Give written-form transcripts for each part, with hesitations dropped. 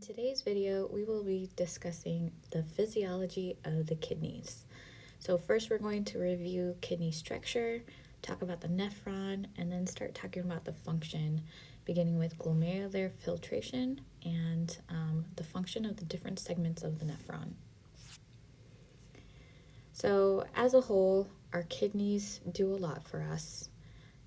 today's video, we will be discussing the physiology of the kidneys. So first we're going to review kidney structure, talk about the nephron, and then start talking about the function, beginning with glomerular filtration and the function of the different segments of the nephron. So as a whole, our kidneys do a lot for us.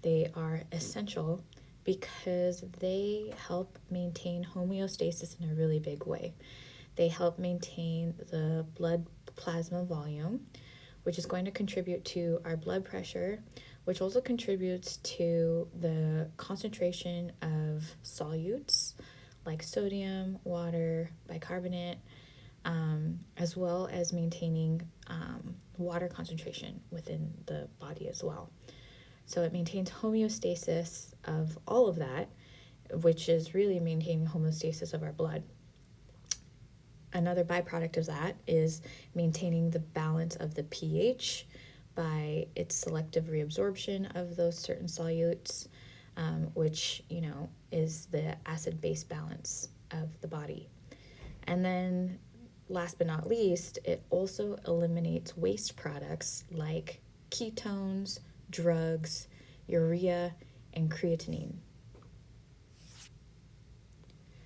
They are essential because they help maintain homeostasis in a really big way. They help maintain the blood plasma volume, which is going to contribute to our blood pressure, which also contributes to the concentration of solutes like sodium, water, bicarbonate, as well as maintaining water concentration within the body as well. So it maintains homeostasis of all of that, which is really maintaining homeostasis of our blood. Another byproduct of that is maintaining the balance of the pH by its selective reabsorption of those certain solutes, which, is the acid-base balance of the body. And then last but not least, it also eliminates waste products like ketones, drugs, urea, and creatinine.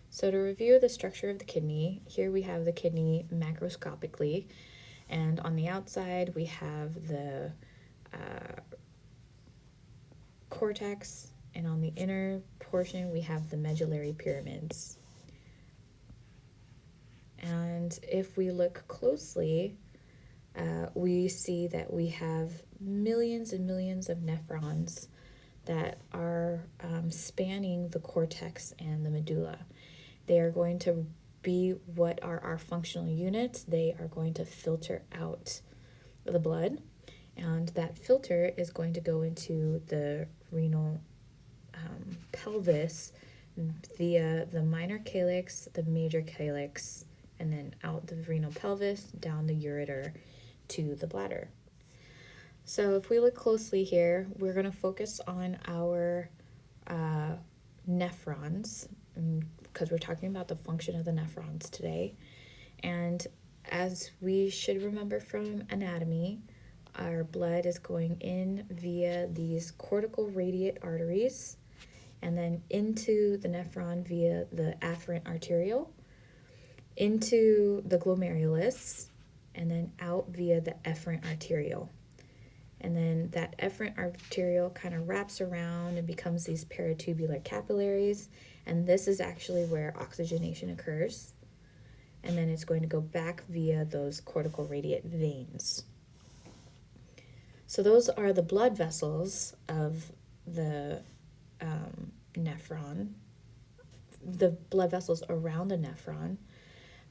So to review the structure of the kidney, here we have the kidney macroscopically, and on the outside we have the cortex, and on the inner portion we have the medullary pyramids. And if we look closely, we see that we have millions and millions of nephrons that are spanning the cortex and the medulla. They are going to be what are our functional units. They are going to filter out the blood, and that filter is going to go into the renal pelvis via the minor calyx, the major calyx, and then out the renal pelvis, down the ureter to the bladder. So if we look closely here, we're going to focus on our nephrons, because we're talking about the function of the nephrons today. And as we should remember from anatomy, our blood is going in via these cortical radiate arteries, and then into the nephron via the afferent arteriole, into the glomerulus, and then out via the efferent arteriole. And then that efferent arteriole kind of wraps around and becomes these peritubular capillaries, and this is actually where oxygenation occurs. And then it's going to go back via those cortical radiate veins. So those are the blood vessels of the nephron, the blood vessels around the nephron.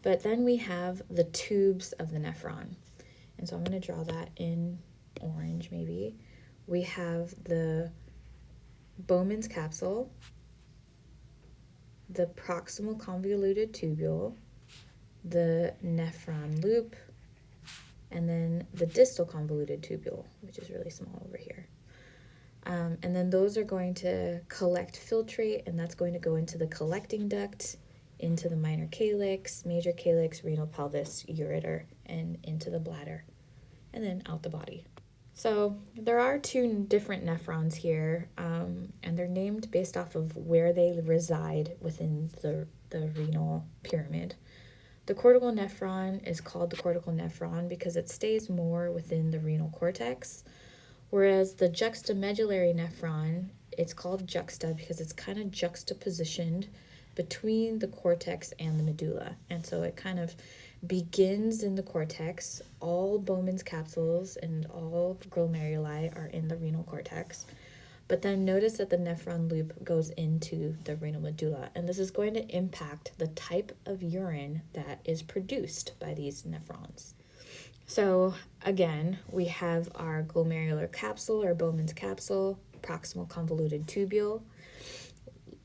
But then we have the tubes of the nephron. And so I'm going to draw that in orange maybe. We have the Bowman's capsule, the proximal convoluted tubule, the nephron loop, and then the distal convoluted tubule, which is really small over here. And then those are going to collect filtrate, and that's going to go into the collecting duct, into the minor calyx, major calyx, renal pelvis, ureter, and into the bladder, and then out the body. So there are two different nephrons here, and they're named based off of where they reside within the renal pyramid. The cortical nephron is called the cortical nephron because it stays more within the renal cortex, whereas the juxtamedullary nephron, it's called juxta because it's kind of juxtapositioned between the cortex and the medulla. And so it kind of begins in the cortex. All Bowman's capsules and all glomeruli are in the renal cortex. But then notice that the nephron loop goes into the renal medulla, and this is going to impact the type of urine that is produced by these nephrons. So again, we have our glomerular capsule or Bowman's capsule, proximal convoluted tubule,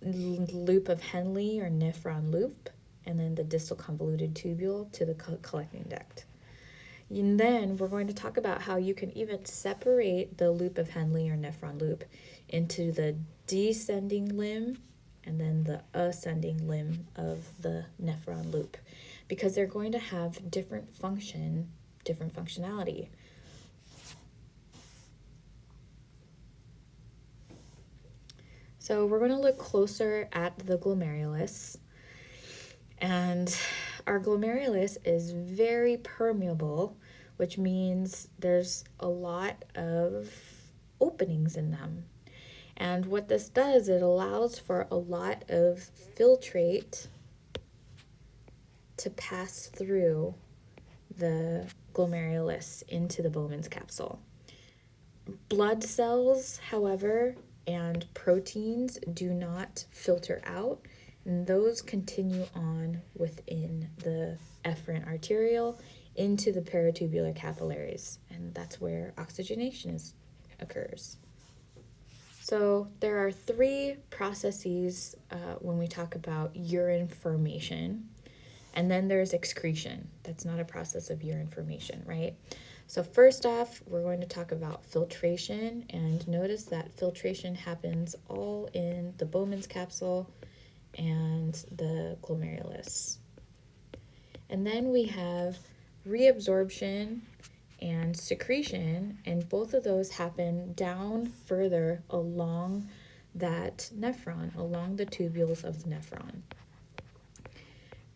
loop of Henle or nephron loop, and then the distal convoluted tubule to the collecting duct. And then we're going to talk about how you can even separate the loop of Henle or nephron loop into the descending limb and then the ascending limb of the nephron because they're going to have different functionality. So we're going to look closer at the glomerulus. And our glomerulus is very permeable, which means there's a lot of openings in them. And what this does, it allows for a lot of filtrate to pass through the glomerulus into the Bowman's capsule. Blood cells, however, and proteins do not filter out, and those continue on within the efferent arteriole into the peritubular capillaries, and that's where oxygenation occurs. So there are three processes when we talk about urine formation, and then there's excretion. That's not a process of urine formation, right? So first off, we're going to talk about filtration, and notice that filtration happens all in the Bowman's capsule and the glomerulus. And then we have reabsorption and secretion, and both of those happen down further along that nephron, along the tubules of the nephron.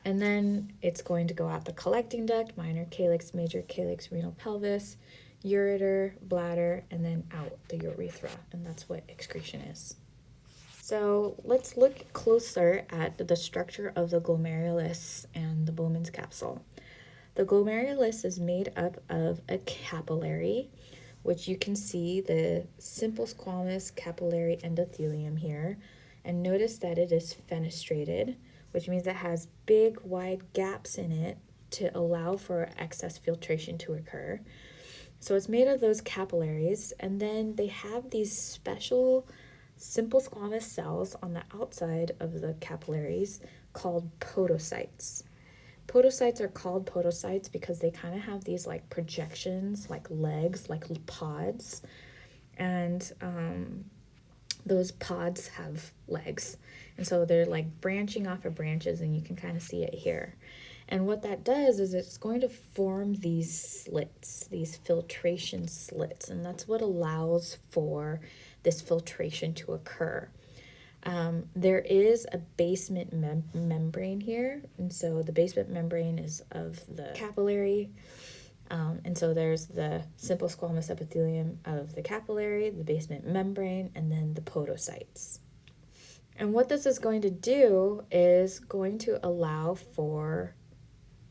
And then it's going to go out the collecting duct, minor calyx, major calyx, renal pelvis, ureter, bladder, and then out the urethra, and that's what excretion is. So let's look closer at the structure of the glomerulus and the Bowman's capsule. The glomerulus is made up of a capillary, which you can see the simple squamous capillary endothelium here, and notice that it is fenestrated, which means it has big wide gaps in it to allow for excess filtration to occur. So it's made of those capillaries, and then they have these special simple squamous cells on the outside of the capillaries called podocytes. Podocytes are called podocytes because they kind of have these like projections, like legs, like pods, and those pods have legs, and so they're like branching off of branches, and you can kind of see it here. And what that does is it's going to form these slits, these filtration slits, and that's what allows for this filtration to occur. There is a basement membrane here, and so the basement membrane is of the capillary, and so there's the simple squamous epithelium of the capillary, the basement membrane, and then the podocytes. And what this is going to do is going to allow for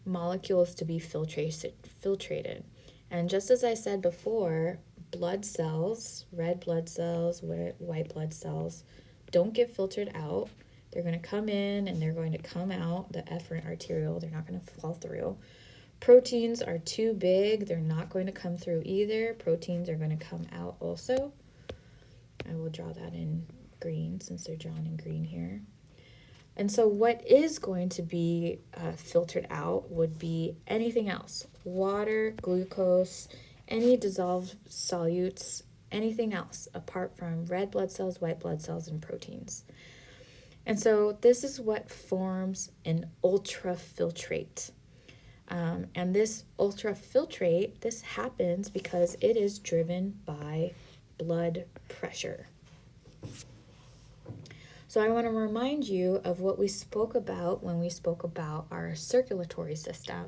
molecules to be filtrated. And just as I said before, blood cells, red blood cells, white blood cells, don't get filtered out. They're going to come in and they're going to come out the efferent arteriole. They're not going to fall through. Proteins are too big. They're not going to come through either. Proteins are going to come out also. I will draw that in green since they're drawn in green here. And so what is going to be filtered out would be anything else. Water, glucose, any dissolved solutes, anything else apart from red blood cells, white blood cells, and proteins. And so this is what forms an ultrafiltrate. And this ultrafiltrate, this happens because it is driven by blood pressure. So I want to remind you of what we spoke about when we spoke about our circulatory system.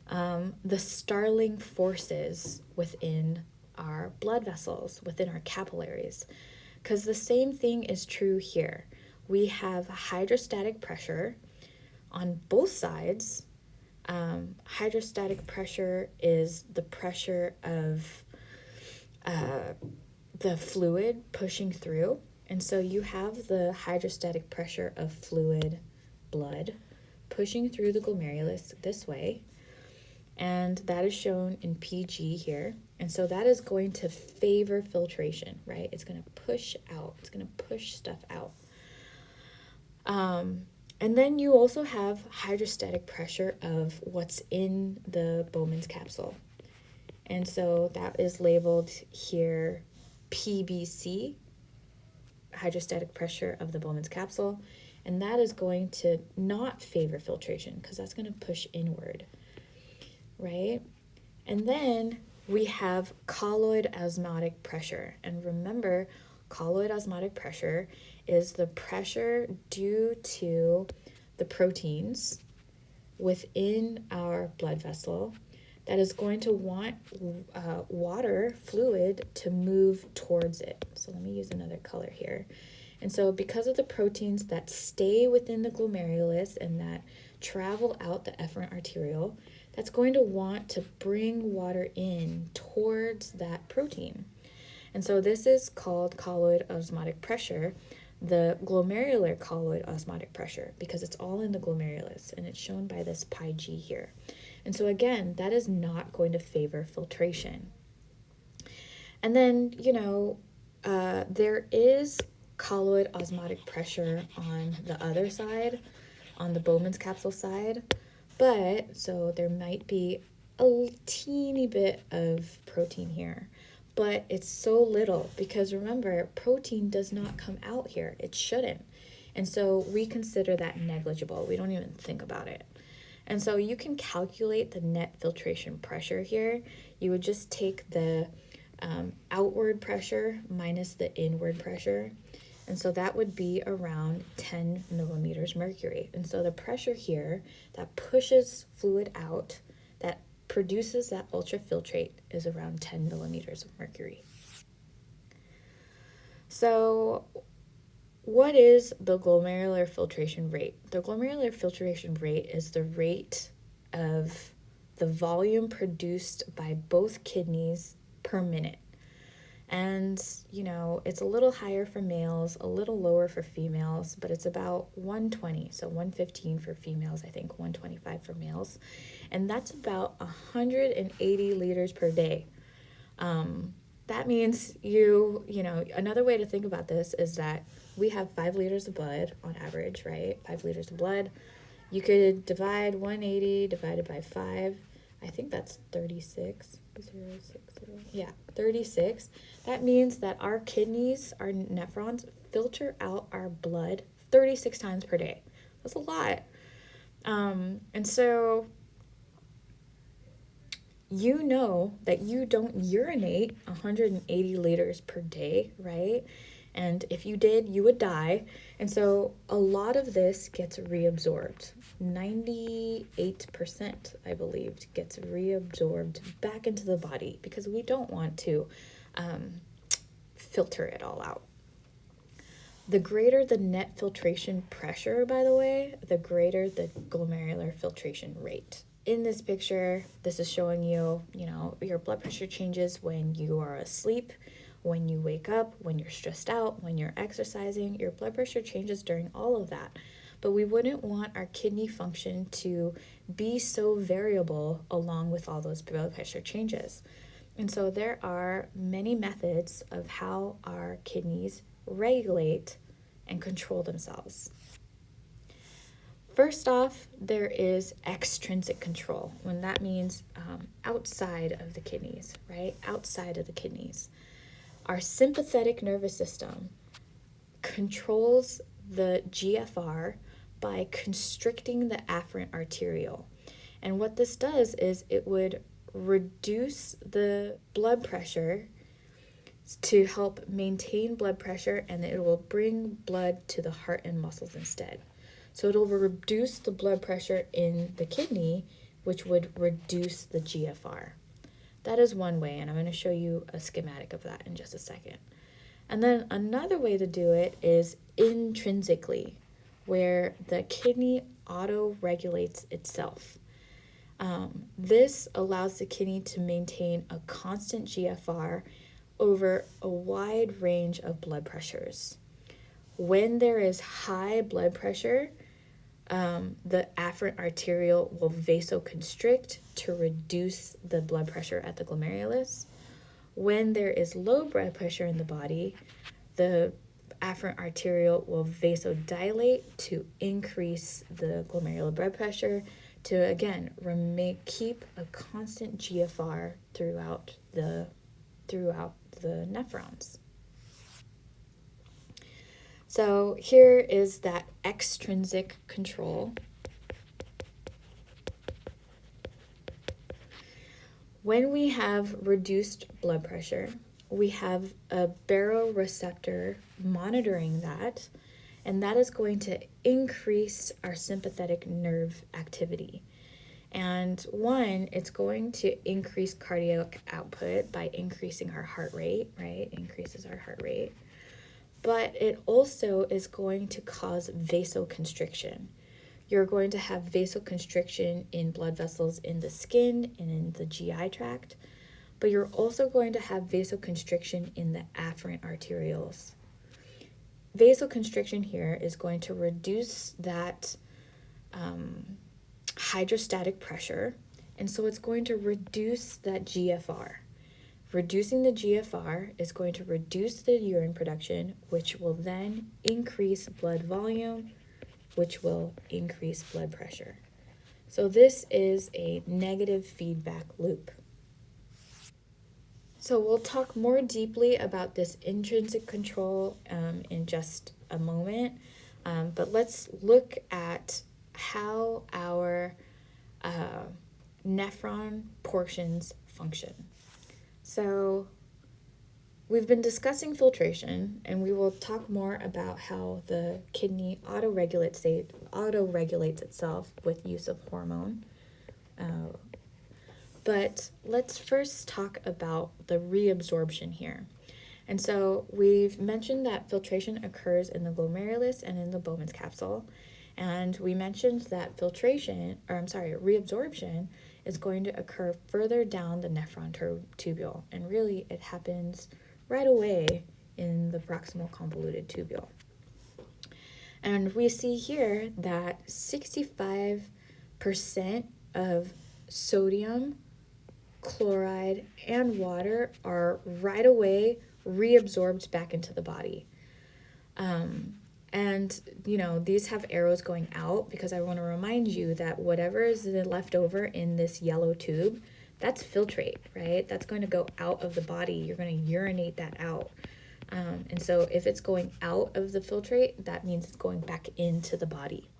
The Starling forces within our blood vessels, within our capillaries. Because the same thing is true here. We have hydrostatic pressure on both sides. Hydrostatic pressure is the pressure of the fluid pushing through. And so you have the hydrostatic pressure of fluid, blood, pushing through the glomerulus this way. And that is shown in PG here. And so that is going to favor filtration, right? It's going to push out. It's going to push stuff out. And then you also have hydrostatic pressure of what's in the Bowman's capsule. And so that is labeled here PBC, hydrostatic pressure of the Bowman's capsule. and that is going to not favor filtration because that's going to push inward, right? And then we have colloid osmotic pressure. And remember, colloid osmotic pressure is the pressure due to the proteins within our blood vessel that is going to want water, fluid, to move towards it. So let me use another color here. And so because of the proteins that stay within the glomerulus and that travel out the efferent arteriole, that's going to want to bring water in towards that protein. And so this is called colloid osmotic pressure, the glomerular colloid osmotic pressure, because it's all in the glomerulus, and it's shown by this pi g here. And so again, that is not going to favor filtration. And then, there is colloid osmotic pressure on the other side, on the Bowman's capsule side, but so there might be a teeny bit of protein here, but it's so little because remember, protein does not come out here. It shouldn't. And so we consider that negligible. We don't even think about it. And so you can calculate the net filtration pressure here. You would just take the outward pressure minus the inward pressure. And so that would be around 10 millimeters mercury. And so the pressure here that pushes fluid out, that produces that ultrafiltrate, is around 10 millimeters of mercury. So what is the glomerular filtration rate? The glomerular filtration rate is the rate of the volume produced by both kidneys per minute. And, it's a little higher for males, a little lower for females, but it's about 120. So 115 for females, I think 125 for males. And that's about 180 liters per day. That means another way to think about this is that we have 5 liters of blood on average, right? 5 liters of blood. You could divide 180 divided by 5. I think that's 36. 36. That means that our kidneys, our nephrons, filter out our blood 36 times per day. That's a lot. And so you know that you don't urinate 180 liters per day, right? And if you did, you would die. And so a lot of this gets reabsorbed. 98%, I believe, gets reabsorbed back into the body because we don't want to filter it all out. The greater the net filtration pressure, by the way, the greater the glomerular filtration rate. In this picture, this is showing you, your blood pressure changes when you are asleep, when you wake up, when you're stressed out, when you're exercising. Your blood pressure changes during all of that. But we wouldn't want our kidney function to be so variable along with all those blood pressure changes. And so there are many methods of how our kidneys regulate and control themselves. First off, there is extrinsic control, when that means outside of the kidneys, right? Outside of the kidneys. Our sympathetic nervous system controls the GFR by constricting the afferent arteriole. And what this does is it would reduce the blood pressure to help maintain blood pressure, and it will bring blood to the heart and muscles instead. So it'll reduce the blood pressure in the kidney, which would reduce the GFR. That is one way, and I'm going to show you a schematic of that in just a second. And then another way to do it is intrinsically, where the kidney auto-regulates itself. This allows the kidney to maintain a constant GFR over a wide range of blood pressures. When there is high blood pressure, the afferent arteriole will vasoconstrict to reduce the blood pressure at the glomerulus. When there is low blood pressure in the body, the afferent arteriole will vasodilate to increase the glomerular blood pressure to, again, keep a constant GFR throughout the nephrons. So here is that extrinsic control. When we have reduced blood pressure, we have a baroreceptor monitoring that, and that is going to increase our sympathetic nerve activity. And one, it's going to increase cardiac output by increasing our heart rate, right? Increases our heart rate. But it also is going to cause vasoconstriction. You're going to have vasoconstriction in blood vessels in the skin and in the GI tract, but you're also going to have vasoconstriction in the afferent arterioles. Vasoconstriction here is going to reduce that hydrostatic pressure, and so it's going to reduce that GFR. Reducing the GFR is going to reduce the urine production, which will then increase blood volume, which will increase blood pressure. So this is a negative feedback loop. So we'll talk more deeply about this intrinsic control in just a moment, but let's look at how our nephron portions function. So we've been discussing filtration, and we will talk more about how the kidney auto-regulates itself with use of hormone. But let's first talk about the reabsorption here. And so we've mentioned that filtration occurs in the glomerulus and in the Bowman's capsule. And we mentioned that reabsorption is going to occur further down the nephron tubule. And really, it happens right away in the proximal convoluted tubule. And we see here that 65% of sodium, chloride, and water are right away reabsorbed back into the body. And, these have arrows going out because I want to remind you that whatever is left over in this yellow tube, that's filtrate, right? That's going to go out of the body. You're going to urinate that out. And so if it's going out of the filtrate, that means it's going back into the body.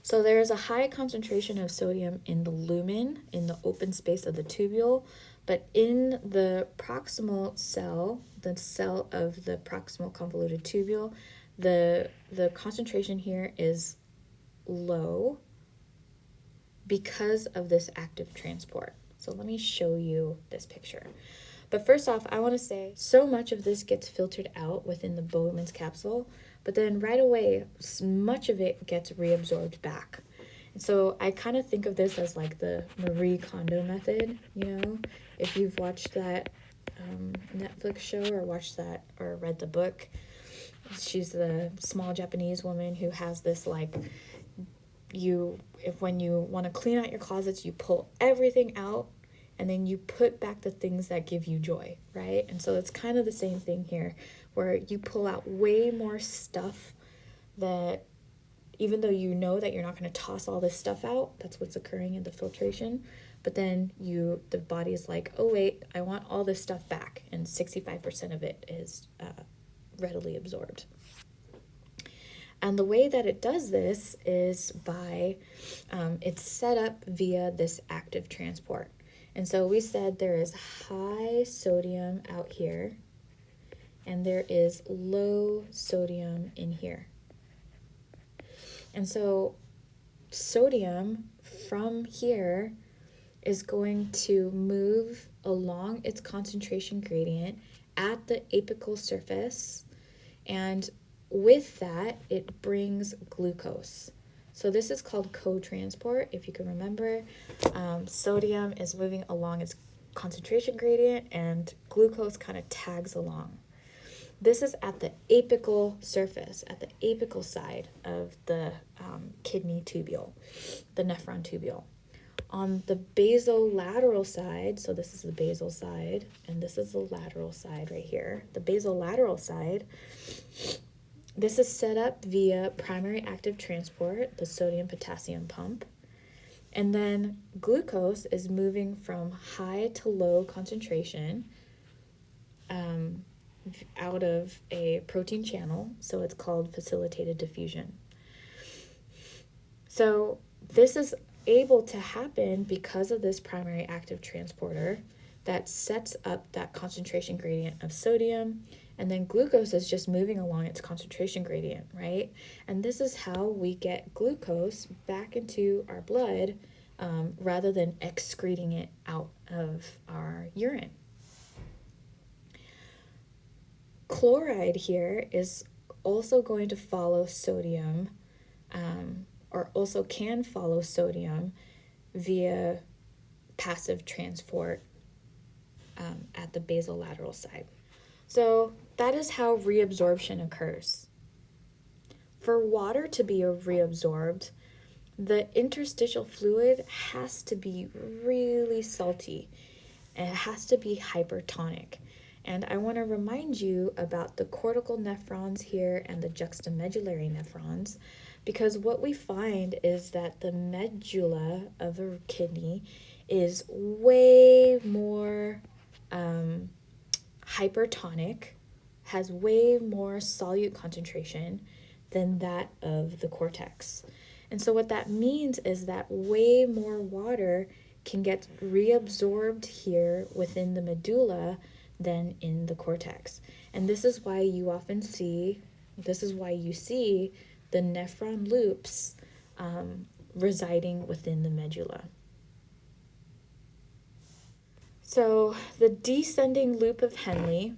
So there is a high concentration of sodium in the lumen, in the open space of the tubule, but in the proximal cell, the cell of the proximal convoluted tubule, the concentration here is low because of this active transport. So let me show you this picture. But first off, I want to say so much of this gets filtered out within the Bowman's capsule, but then right away, much of it gets reabsorbed back. And so I kind of think of this as like the Marie Kondo method, if you've watched that Netflix show or watched that or read the book. She's the small Japanese woman who has this when you want to clean out your closets, you pull everything out and then you put back the things that give you joy, right? And so it's kind of the same thing here, where you pull out way more stuff that, even though you know that you're not going to toss all this stuff out, that's what's occurring in the filtration, but then the body is like, oh wait, I want all this stuff back, and 65% of it is readily absorbed. And the way that it does this is by, it's set up via this active transport. And so we said there is high sodium out here, and there is low sodium in here. And so sodium from here is going to move along its concentration gradient at the apical surface, and with that, it brings glucose. So this is called co-transport, if you can remember. Sodium is moving along its concentration gradient, and glucose kind of tags along. This is at the apical surface, at the apical side of the kidney tubule, the nephron tubule. On the basolateral side, so this is the basal side, and this is the lateral side right here. The basolateral side, this is set up via primary active transport, the sodium-potassium pump. And then glucose is moving from high to low concentration out of a protein channel, so it's called facilitated diffusion. So this is able to happen because of this primary active transporter that sets up that concentration gradient of sodium, and then glucose is just moving along its concentration gradient, right? And this is how we get glucose back into our blood rather than excreting it out of our urine. Chloride here is also going to follow sodium, or also can follow sodium via passive transport at the basolateral side. So that is how reabsorption occurs. For water to be reabsorbed, the interstitial fluid has to be really salty. And it has to be hypertonic. And I want to remind you about the cortical nephrons here and the juxtamedullary nephrons, because what we find is that the medulla of a kidney is way more hypertonic, has way more solute concentration than that of the cortex. And so what that means is that way more water can get reabsorbed here within the medulla than in the cortex. And this is why you often see, the nephron loops residing within the medulla. So the descending loop of Henle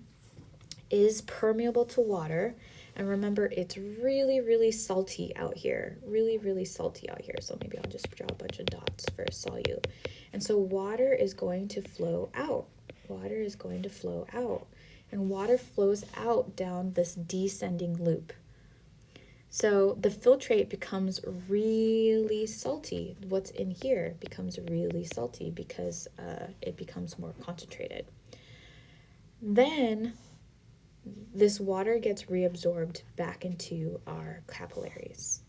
is permeable to water. And remember, it's really, really salty out here. Really, really salty out here. So maybe I'll just draw a bunch of dots for solute. And so water is going to flow out. Water is going to flow out. And water flows out down this descending loop. So the filtrate becomes really salty. What's in here becomes really salty because it becomes more concentrated. Then this water gets reabsorbed back into our capillaries.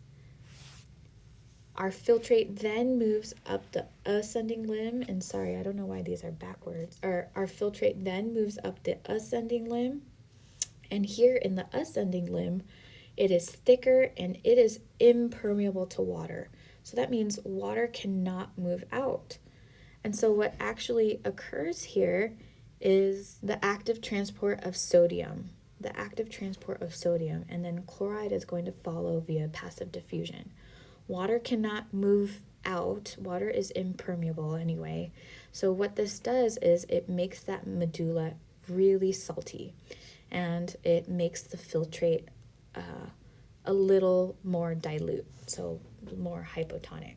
Our filtrate then moves up the ascending limb, and sorry, I don't know why these are backwards. Our filtrate then moves up the ascending limb, and here in the ascending limb, it is thicker and it is impermeable to water. So that means water cannot move out. And so what actually occurs here is the active transport of sodium. And then chloride is going to follow via passive diffusion. Water cannot move out. Water is impermeable anyway. So what this does is it makes that medulla really salty, and it makes the filtrate a little more dilute, so more hypotonic.